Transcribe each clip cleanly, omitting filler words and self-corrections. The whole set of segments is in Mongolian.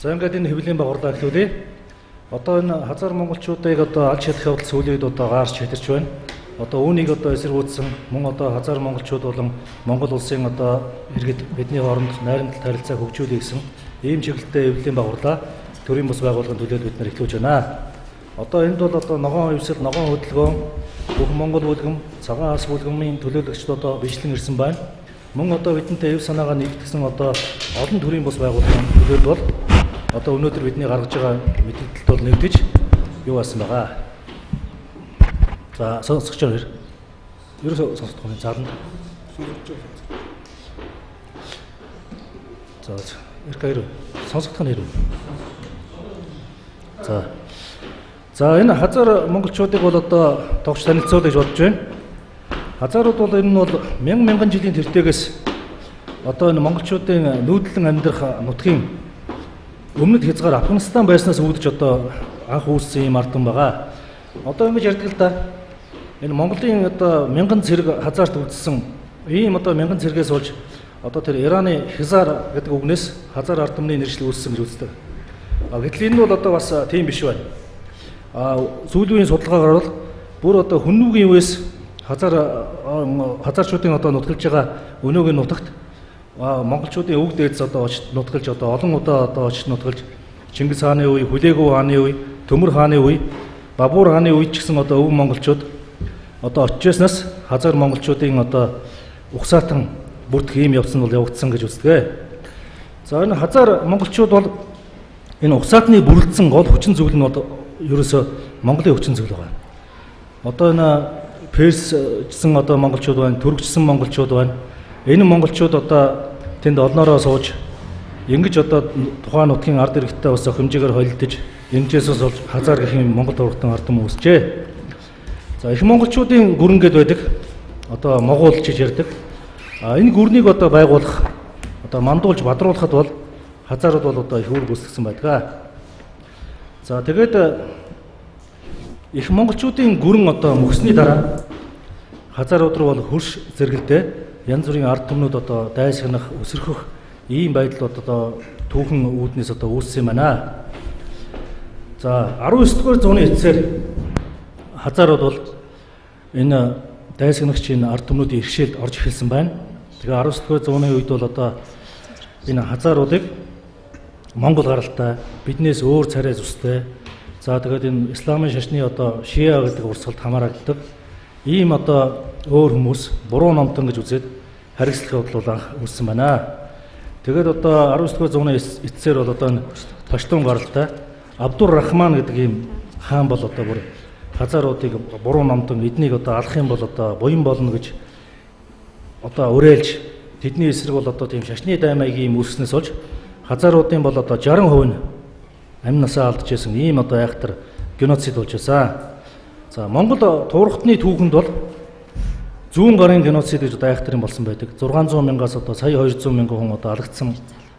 За ингээд энэ хэвлэлийн байгуурлаа эхлүүлээ. Одоо энэ хазар монголчуудыг одоо аль шатах явдал сүүлийн үед одоо гаарч хэтэрч байна. Одоо үүнийг одоо эсэргүүцсэн мөн одоо хазар монголчууд болон Монгол улсын одоо иргэд бидний хооронд найрамдал харилцаа хөгжүүлэх гэсэн ийм чиглэлтэй хэвлэлийн байгуурлаа төрийн бус байгууллагын төлөөлөл бид нар эхлүүлж байна. Одоо энд бол одоо ногоон хөвсөл, ногоон хөдөлгөөн, бүх Монгол бүлгэм, цагаан ас бүлгэмийн төлөөлөгчд одоо бичлэн ирсэн байна. Мөн одоо бидэнтэй эв санаагаа нэгтгэсэн одоо олон төрийн бус байгууллагын төлөөлөл бол одоо өнөөдөр бидний гаргаж байгаа мэдээлэлд бол нэгдэж юу болсон байгаа. За сонсогч нар ерөөсөө сонсох юм заална. За эргээр сонсох нь хэрэг. За энэ хазар монголчуудыг бол одоо тогч танилцуулъя гэж бодож байна. Хазарууд бол энэ нь бол мянган жилийн тэртегээс одоо энэ монголчуудын нүүдлэн амьдрах нутгийн өмнөд хязгаар Афганистан байснаас үүдэж одоо анх үүссэн юм ардан байгаа. Одоо ингэж ярьдаг л да. Энэ Монголын одоо мянган цэрэг хазаарт үлдсэн ийм одоо мянган цэргээс болж одоо тэр Ираны хязар гэдэг үгнээс хазар ардамны нэршил үүссэн гэж үздэг. Гэтэл энэ бол одоо бас тийм биш байна. Сүүлийн судалгаагаар бол бүр одоо хүннүүгийн үеэс хазарчуудын одоо нутгалж байгаа өнөөгийн нутагт монголчуудын өвөг дээдс одоо очиж нутгалж одоо олон удаа одоо очиж нутгалж Чингис хааны үе, Хүлээгүү хааны үе, Төмөр хааны үе, Бабур хааны үе ч гэсэн одоо өвөг монголчууд одоо очижснаас хазар монголчуудын одоо угсаатан бүрдэх ийм явц нь бол явагдсан гэж үздэг. За энэ хазар монголчууд бол энэ угсаатны бүрэлдсэн гол хүчин зүйл нь бол ерөөсөө Монголын хүчин зүйл байгаа. Одоо энэ Персчсэн одоо монголчууд байна, Түркчсэн монголчууд байна. Энэ монголчууд одоо тэнд олноороо сууж ингэж одоо тухайн нутгийн ард иргэдтэй бас хэмжээгээр холилдож энэчээс болж хазар гэх юм Монгол ургатан ардам үүсжээ. За их монголчуудын гүрэн гээд байдаг. Одоо Могуул гэж ярьдаг. Энэ гүрнийг одоо байгуулах одоо мандуулж бадруулахад бол хазарууд бол одоо их үүрэг үүсгэсэн байдаг. За тэгээд их монголчуудын гүрэн одоо мөхсний дараа хазарууд руу бол хөрш зэрэгэлдээ янз бүрийн ард түмнүүд одоо дайсагнах, өсөрхөх ийм байдал одоо түүхэн үүднээс одоо үүссэн юм байна. За 19-р зууны эцсээр хазарууд бол энэ дайсагнагчийн ард түмнүүдийн иргэшээлд орж эхэлсэн байна. Тэгээ 19-р зууны үед бол одоо энэ хазаруудыг Монгол гаралтай, биднээс өөр царай зүстэй. За тэгээд энэ исламын шашны одоо шиа гэдэг урсгалд хамаардаг ийм одоо өөр хүмүүс буруу номтон гэж үзээд харгислах явдал бол анх үүссэн байна. Тэгээд одоо 19-р зууны эцсээр бол одоо Паштун гаралтай Абдур Рахман гэдэг ийм хаан бол одоо бүр хазаруудыг буруу номтон эднийг одоо алах юм бол одоо буян болно гэж одоо уриалж тэдний эсрэг бол одоо тийм шашны даймайг ийм үүснээс болж хазаруудын бол одоо 60% нь амь насаа алдж байсан ийм одоо айхтар геноцид болж байсан. За Монгол туурхтны түүхэнд бол зүүн гарын геноцид гэж одоо айхтар юм болсон байдаг. 600 мянгаас одоо сая 200 мянган хүн одоо алагдсан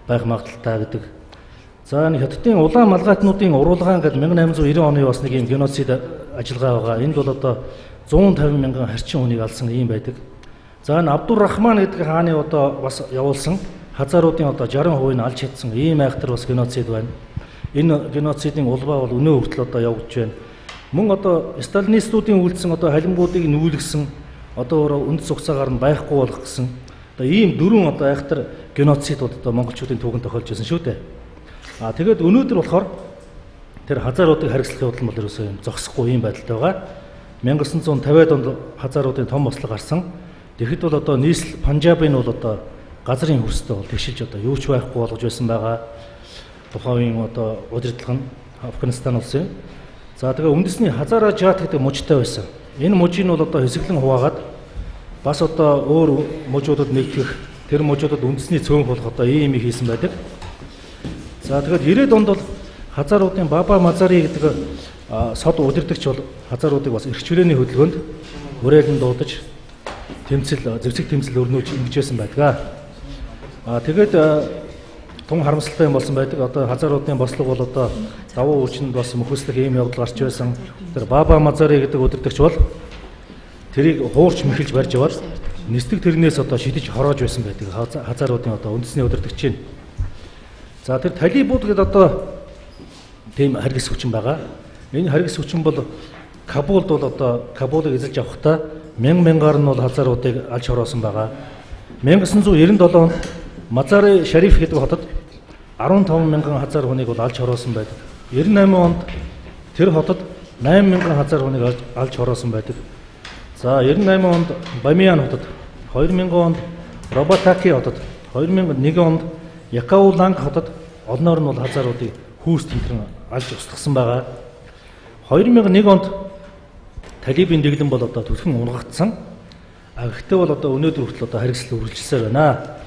байх магадaltaй гэдэг. За энэ хятадын улаан малгайтнуудын уруулгаан гэдэг 1890 оны бас нэг юм геноцид ажиллагаа байгаа. Энд бол одоо 150 мянган харчин хүнийг алсан ийм байдаг. За энэ Абдур Рахман гэдэг хааны одоо бас явуулсан хазаруудын одоо 60% нь алж чадсан ийм айхтар бас геноцид байна. Энэ геноцидын улбаа бол өнөө хүртэл одоо явагдаж байна. Мөн одоо сталинистуудын үйлдсэн одоо халимгуудыг нүүлгсэн одоо өөрөө үндэс угсаагаар нь байхгүй болох гэсэн одоо ийм дөрвөн одоо айхтар геноцид одоо монголчуудын түүхэнд тохиолж байсан шүү дээ. Тэгээд өнөөдөр болохоор тэр хазаруудыг харгислах явдал бол ерөөсөө юм зогсохгүй ийм байдалтай байгаа. 1950-ад онд хазаруудын том бослог гарсан. Тэгэхэд бол одоо нийслэл Панжабын бол одоо газрын хөрстэй бол тэгшилж одоо юу ч байхгүй болгож байсан байгаа. Тухайн одоо удирдлага нь Афганистан улсын. За тэгээ үндэсний Хазара Жат гэдэг мужтай байсан. Энэ мужийг бол одоо хэсэглэн хуваагаад бас одоо өөр мужуудад нэгтгэх, тэр мужуудад үндэсний цөөнх болох одоо ийм их хийсэн байдаг. За тэгээд 90-ад онд бол хазаруудын Баба Мазари гэдэг сод удирдагч бол хазаруудыг бас эрх чөлөөний хөдөлгөөнд уриалан дуудаж зэвсэг тэмцэл өрнүүлж ингэж байсан байдаг. Тэгээд тун харамсалтай юм болсон байдаг. Одоо хазаруудын бослого бол одоо давуу хүчинд бас мөхөслөх ийм явдал гарч байсан. Тэр Баба Мазари гэдэг удирдагч бол тэрийг хуурч мэхэлж барьж яваад нисдэг тэрнээс одоо шидэж хороож байсан байдаг. Хазаруудын одоо үндэсний удирдагчийн. За тэр талибууд гэдэг одоо тийм харгас хүчин байгаа. Энэ харгас хүчин бол Кабулд бол одоо Кабулыг эзэлж авахдаа мянгаар нь бол хазааруудыг алж хороосон байгаа. 1997 онд Мазари Шариф гэдэг хотод 15 мянган хазаар хүнийг бол алж хороосон байдаг. 98 онд тэр хотод 8 мянган хазаар хүнийг алж хороосон байдаг. За 98 онд Бамиян хотод, 2000 онд Робатаки хотод, 2001 онд Якауланг хотод олноор нь бол хазааруудыг хүүс тэмдрэн алж устгасан байгаа. 2001 онд талибын дэглэм бол одоо түлхэн унгагдсан. Гэхдээ бол одоо өнөөдөр хүртэл одоо харгислал үргэлжилсээр байна.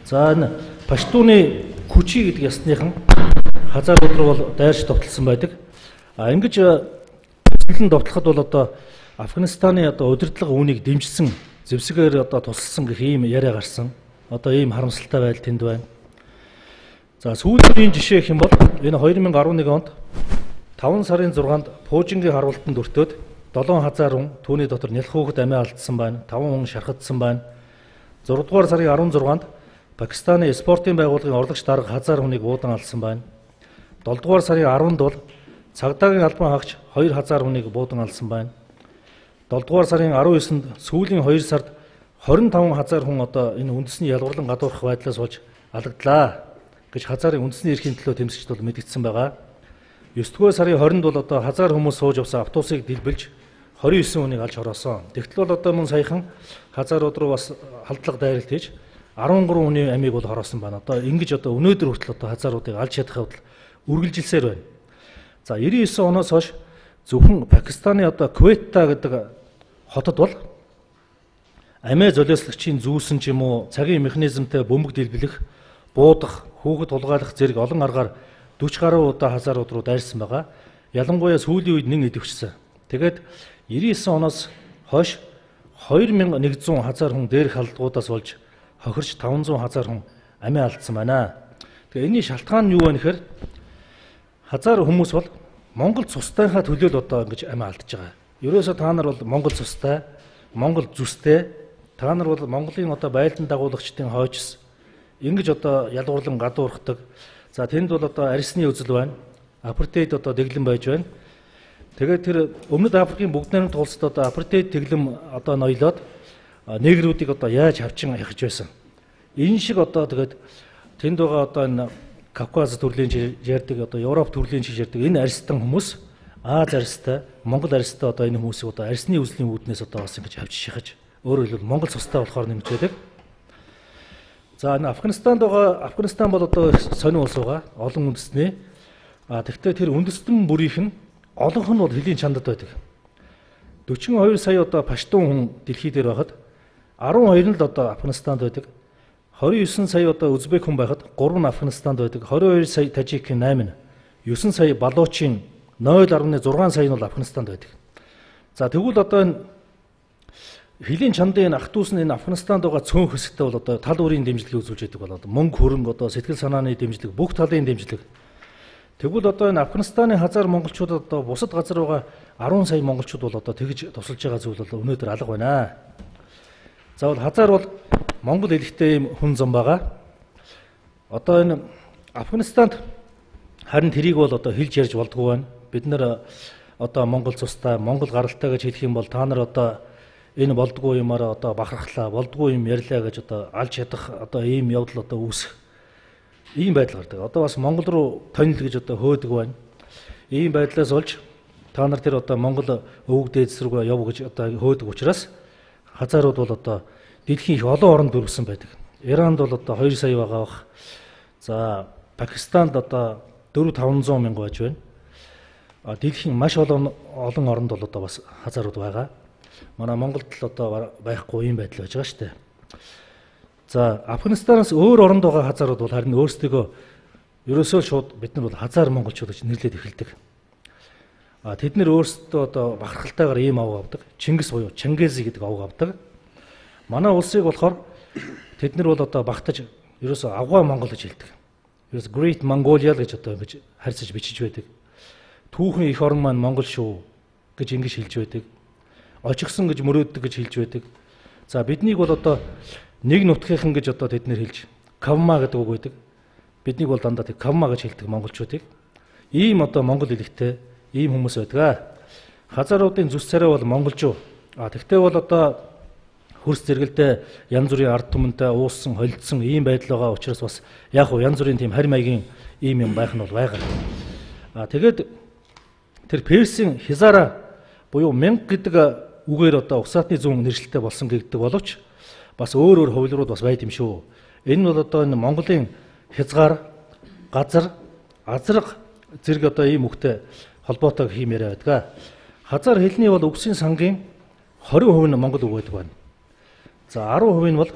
За энэ Паштууны Күчи гэдэг ясныхан хазаарууд руу бол дайрч довтлсон байдаг. Ингэж хэвлэн довтлоход бол одоо Афганистаны одоо удирдлага үүнийг дэмжсэн, зэвсгээр одоо тусалсан гэх ийм яриа гарсан. Одоо ийм харамсалтай байдал тэнд байна. За сүүлийн жишээ гэх юм бол энэ 2011 онд 5 сарын 6-нд Пуужингийн харвалтанд өртөөд 7 хазаар хүн түүний дотор нялх хүүхэд амиа алдсан байна. 5 хүн шархагдсан байна. 6 дугаар сарын 16-нд Пакистаны спортын байгууллагын орлогч дарга хазаар хүнийг уудан алсан байна. 7 дугаар сарын 10-нд бол цагдаагийн албан хаагч 2 хазаар хүнийг буудан алсан байна. 7 дугаар сарын 19-нд сүүлийн 2 сард 25 хазаар хүн одоо энэ үндэсний ялгарлан гадуурх байдлаас болж алагдлаа гэж хазаарын үндэсний эрхийн төлөө тэмцэгчд бол мэдгдсэн байгаа. 9 дугаар сарын 20-нд бол одоо хазаар хүмүүс сууж авсан автобусыг дэлбэлж 29 хүнийг алж хороосон. Тэгтэл бол одоо мөн саяхан хазаарууд руу бас халдлага дайралт хийж 13 хүний амийг бол хороосон байна. Одоо ингэж одоо өнөөдөр хүртэл одоо хазааруудыг алж чадах явдал үргэлжилсээр байна. За 99 оноос хойш зөвхөн Пакистаны одоо Квейта гэдэг хотод бол амиа золиослогчийн зүүсэн ч юм уу цагийн механизмтай бөмбөг дэлбэлэх, буудах, хүүхэд тулгаалах зэрэг олон аргаар 40 гаруй удаа хазаарууд руу дайрсан байгаа. Ялангуяа сүүлийн үед нэн идэвхжсэн. Тэгээд 99 оноос хойш 2100 хазаар хүн дээрх халдлагуудаас болж хохирч 500 хазаар хүн амиа алдсан байна. Тэгээ энэний шалтгаан нь юу вэ гэхээр хазаар хүмүүс бол Монгол цустайхаа төлөө л одоо ингэж амиа алдж байгаа. Ерөөсөө та нар бол Монгол цустай, Монгол зүстэй, та нар бол Монголын одоо байлдан дагуулагчдын хойчс ингэж одоо ялгуурлан гадуурхдаг. За тэнд бол одоо арьсны үзэл байна. Апартейд одоо дэглэм байж байна. Тэгээд тэр Өмнөд Африкийн бүгд найрамд тулсад одоо апартейд дэглэм одоо ноёлоод негрүүдийг одоо яаж хавчин яхаж байсан. Энэ шиг одоо тэгээд тэнд байгаа одоо энэ Кавказ төрлийн ярьдаг одоо Европ төрлийн ярьдаг энэ арьстан хүмүүс Аз арьстай, Монгол арьстай одоо энэ хүмүүсийг одоо арьсны үзлийн үүднээс одоо бас ингэж хавж шихаж өөрөөр хэлбэл Монгол цустай болохоор нэмж байдаг. За энэ Афганистан бол одоо сонин улс байгаа. Олон үндэстний. Тэгвэл тэр үндэстэн бүрийнх нь олонх нь бол хөлийн чандад байдаг. 42 сая одоо паштун хүн дэлхий дээр байхад 12 нь л одоо Афганистанд байдаг. 29 сая одоо Узбек хүн байхад 3 нь Афганистанд байдаг. 22 сая Тажикийн 8 нь, 9 сая Балуучийн 0.6 сая нь бол Афганистанд байдаг. За тэгвэл одоо энэ хөлийн чандын ах дүүс нь энэ Афганистанд байгаа цөөн хэсэгтээ бол одоо тал бүрийн дэмжлэг үзүүлж байдаг болоод мөнгө хөрөнгө одоо сэтгэл санааны дэмжлэг, бүх талын дэмжлэг. Тэгвэл одоо энэ Афганистаны хазаар монголчуудад одоо бусад газар байгаа 10 сая монголчууд бол одоо тэгж тусалж байгаа зүйл бол өнөөдөр алга байна. За бол хазаар бол монгол хэлхтэй юм хүн зам байгаа. Одоо энэ Афганистанд харин тэрийг бол одоо хэлж ярьж болдгоо байна. Бид нэр одоо монгол цустай, монгол гаралтай гэж хэлэх юм бол та нар одоо энэ болдгоо юмараа одоо бахархлаа, болдгоо юм ярьлаа гэж одоо алж ядах одоо ийм явдал одоо үүсэх ийм байдал гардаг. Одоо бас Монгол руу тонил гэж одоо хөөдөг байна. Ийм байдлаас олж та нар тэр одоо Монгол өвөг дээдс рүү яв гэж одоо хөөдөг учраас хазаарууд бол одоо дэлхийн их олон оронд дөрвсөн байдаг. Иранд бол одоо 2 сая байгаа бах. За Пакистанд одоо 4-500 мянга байж байна. Дэлхийн маш олон оронд бол одоо бас хазаарууд байгаа. Манай Монголд л одоо байхгүй юм байдал байж байгаа шүү дээ. За Афганистанаас өөр оронд байгаа хазаарууд бол харин өөрсдөө ерөөсөө шууд бид нар бол хазаар монголчууд гэж нэрлээд эхэлдэг. Тэд нэр өөрсдөө одоо бахархалтайгаар ийм аваг авдаг. Чингис буюу Чингизи гэдэг аваг авдаг. Манай улсыг болохоор тэд нар бол одоо багтаж ерөөсөө авгаа монгол гэж хэлдэг. Ерөөс Great Mongolia гэж одоо харьцаж бичиж байдаг. Түүхэн их орон маань монгол шүү гэж ингэж хэлж байдаг. Очигсон гэж мөрөөддөг гэж хэлж байдаг. За биднийг бол одоо нэг нутгийнхан гэж одоо тэд нэр хэлж Кавма гэдэг үг байдаг. биднийг бол дандаа тэг кавма гэж хэлдэг монголчуудыг. Ийм одоо монгол хэлэгтэй ийм хүмүүс байдаг. Хазаруудын зүс царай бол монголжуу. Тэгтээ бол одоо хөрс зэрэгэлдээ янз бүрийн ард түмэнтэй ууссан, холилдсон ийм байдал байгаа учраас бас яг уу янз бүрийн тийм харь маягийн ийм юм байх нь бол байгаа. Тэгээд тэр Персийн Хизара буюу 1000 гэдэг үгээр одоо угсаатны зүүн нэршилтэй болсон гэдэг боловч бас өөр хувилбарууд бас байд юм шүү. Энэ нь бол одоо энэ Монголын хязгаар, газар, азраг зэрэг одоо ийм үгтэй холбоотой хийм яриа байдаг. Хазар хэлний бол үгсийн сангийн 20% нь монгол үг байдаг байна. За 10% нь бол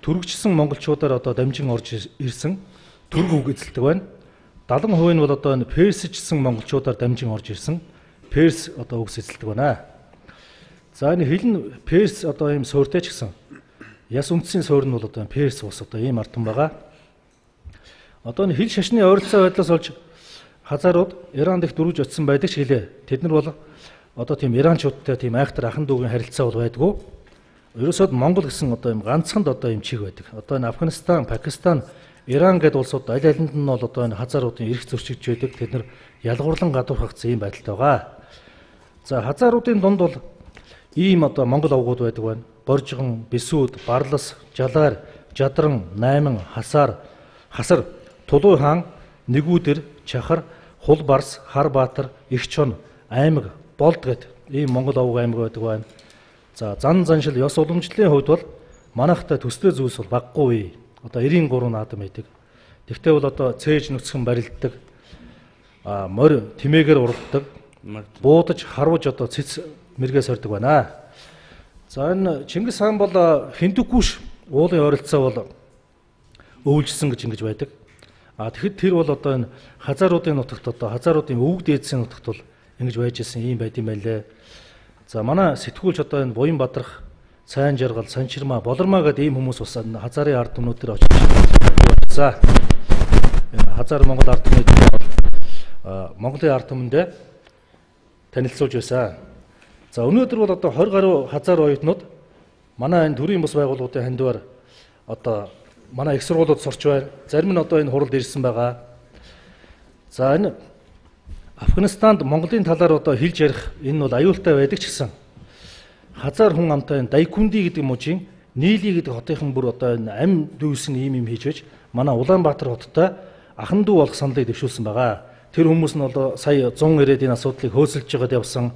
түргжсэн монголчуудаар одоо дамжин орж ирсэн түрг үг эзэлдэг байна. 70% нь бол одоо энэ персчсэн монголчуудаар дамжин орж ирсэн перс одоо үгс эзэлдэг байна. За энэ хэл нь перс одоо ийм суурьтай ч гэсэн яс үндсийн суурь нь бол одоо перс ус одоо ийм ардтан байгаа. Одоо энэ хэл шашны ойролцоо байдлаас олж хазарууд Иран дэх дөрвж очсон байдаг ч хэлээ. Тэд нар бол одоо тийм иранчуудтай тийм айхтар ахан дүүгийн харилцаа бол байдгүй. Ерөөсөд Монгол гэсэн одоо ийм ганцханд одоо ийм чиг байдаг. Одоо энэ Афганистан, Пакистан, Иран гэдэг улсууд аль алинд нь бол одоо энэ хазаруудын эрх зөрчигч байдаг. Тэд нар ялгуурлан гадуурхагдсан ийм байдалтай байгаа. За хазаруудын дунд бол ийм одоо монгол овгууд байдаг байна. Боржгон, Бисүүд, Барлас, Жалаар, Жадран, Найман, Хасар, Тулуй хаан, Нэгүүдэр, Чахар, Хулбарс, Харбаатар, Игчон, аймаг, Болд гэд ийм монгол овг аймаг байдаг байна. За заншил ёс уламжлалын хувьд бол манайхтай төстэй зүйлс бол баггүй. Одоо 93 наадам байдаг. Тэгвэл бол одоо цээж нүцгэн барилддаг. Морь тэмээгээр уралдаг. Буудаж, харваж одоо цэц мэргээ сордог байна. За энэ Чингис хаан бол Хиндукуш уулын ойролцоо бол өвлжсөн гэж ингэж байдаг. Тэгэхэд тэр бол одоо энэ хазаруудын нутагт одоо хазаруудын өвөг дээдсийн нутагт бол ингэж байж исэн юм байт юм байлээ. За манай сэтгүүлч одоо энэ Буян Бадрах, Сайн Жаргал, Санчирмаа, Болормаа гэдэг ийм хүмүүс бас хазарын ард түмнүүд дээр очиж байсан. Энэ хазар Монгол ард түмнүүд бол Монголын ард түмэндээ танилцуулж байсан. За өнөөдөр бол одоо 20 гаруй хазар оюутнууд манай энэ төрийн бус байгууллагуудын хандиваар одоо манай их сургуулиуд сурч байна. Зарим нь одоо энэ хуралд ирсэн байгаа. За энэ Афганистанд Монголын талаар одоо хэлж ярих энэ бол аюултай байдаг ч гэсэн хазар хүн амтай Дайкунди гэдэг мужийн Нийли гэдэг хотынхан бүр одоо энэ ам дүүсэн ийм хийж байж манай Улаанбаатар хоттой ахан дүү болох саналыг дэвшүүлсэн байгаа. Тэр хүмүүс нь бол сая 190-д энэ асуудлыг хөөцөлж байгаад явсан.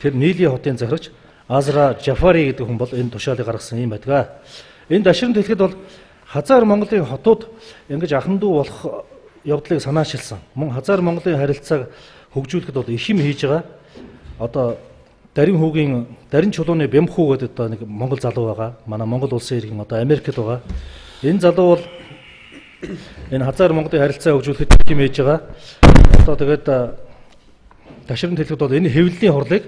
Тэр Нийли хотын захирагч Азра Жафари гэдэг хүн бол энэ тушаалыг гаргасан юм байдаг. Энд аширнд хэлэхэд бол хазар Монголын хотууд ингэж ахан дүү болох явдлыг санаачилсан. Мөн хазар Монголын харилцааг хөгжүүлэхэд бол их юм хийж байгаа. Одоо Дарин чулууны Бямхүү гэдэг одоо нэг монгол залуу байгаа. Манай Монгол улсын иргэн одоо Америкт байгаа. Энэ залуу бол энэ хазар Монголын харилцаа хөгжүүлэхэд их юм хийж байгаа. Одоо тэгээд таширнд хэлэхэд бол энэ хэвлэлийн хурлыг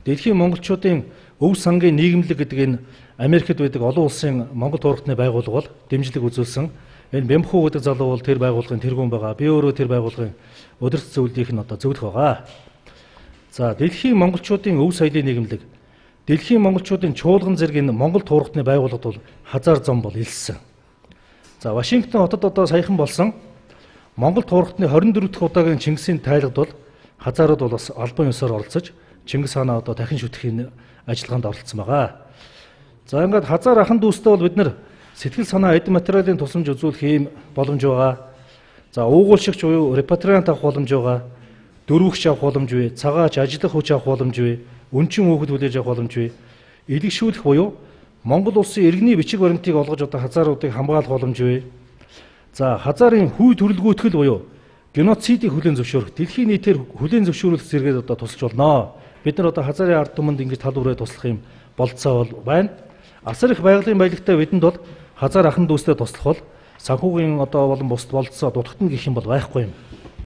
дэлхийн монголчуудын өв сангийн нийгэмлэг гэдэг энэ Америкт байдаг олон улсын Монгол туурхтны байгууллага бол дэмжлэг үзүүлсэн. Энэ Бямхүү гэдэг залуу бол тэр байгууллагын тэргүүн байгаа. Би өөрөө тэр байгууллагын удирдах зөвлөлийнх нь одоо зөвлөх байгаа. За дэлхийн монголчуудын өв соёлын нийгэмлэг, дэлхийн монголчуудын чуулган зэрэг энэ Монгол туурхтны байгууллагад бол хазар зам бол илссэн. За Вашингтон хотод одоо саяхан болсон Монгол туурхтны 24 дахь удаагийн Чингисийн тайлгад бол хазарууд бол бас албан ёсоор оролцож Чингис хаанаа одоо дахин шүтгэхийн ажиллагаанд оролцсон байгаа. За ингээд хазар ахан дүүстэй бол бид нар сэтгэл санаа эд материалын тусламж үзүүлэх ийм боломж байгаа. За уугуулшигч буюу репатриант авах боломж байгаа. Дөрвөгч авах боломж бий, цагаач ажиллах хүч авах боломж бий, өнчин хүүхэд хүлээж авах боломж бий. Илэгшүүлэх буюу Монгол улсын иргэний бичиг баримтыг олгож одоо хазаруудыг хамгаалах боломж бий. За хазарын хүй төрөлгүйтгэл буюу геноцидыг хүлээн зөвшөөрөх, дэлхийн нийтээр хүлээн зөвшөөрөх зэрэгээр одоо тусалж болно. Бид нар одоо хазарын ард түмэнд ингэж тал бүрээ туслах юм болцоо бол байна. Асар их байгалийн баялагтай бидэнд бол хазар ахан дүүстэй туслах бол санхүүгийн одоо болон бусд болцоо дутагдана гэх юм бол байхгүй юм.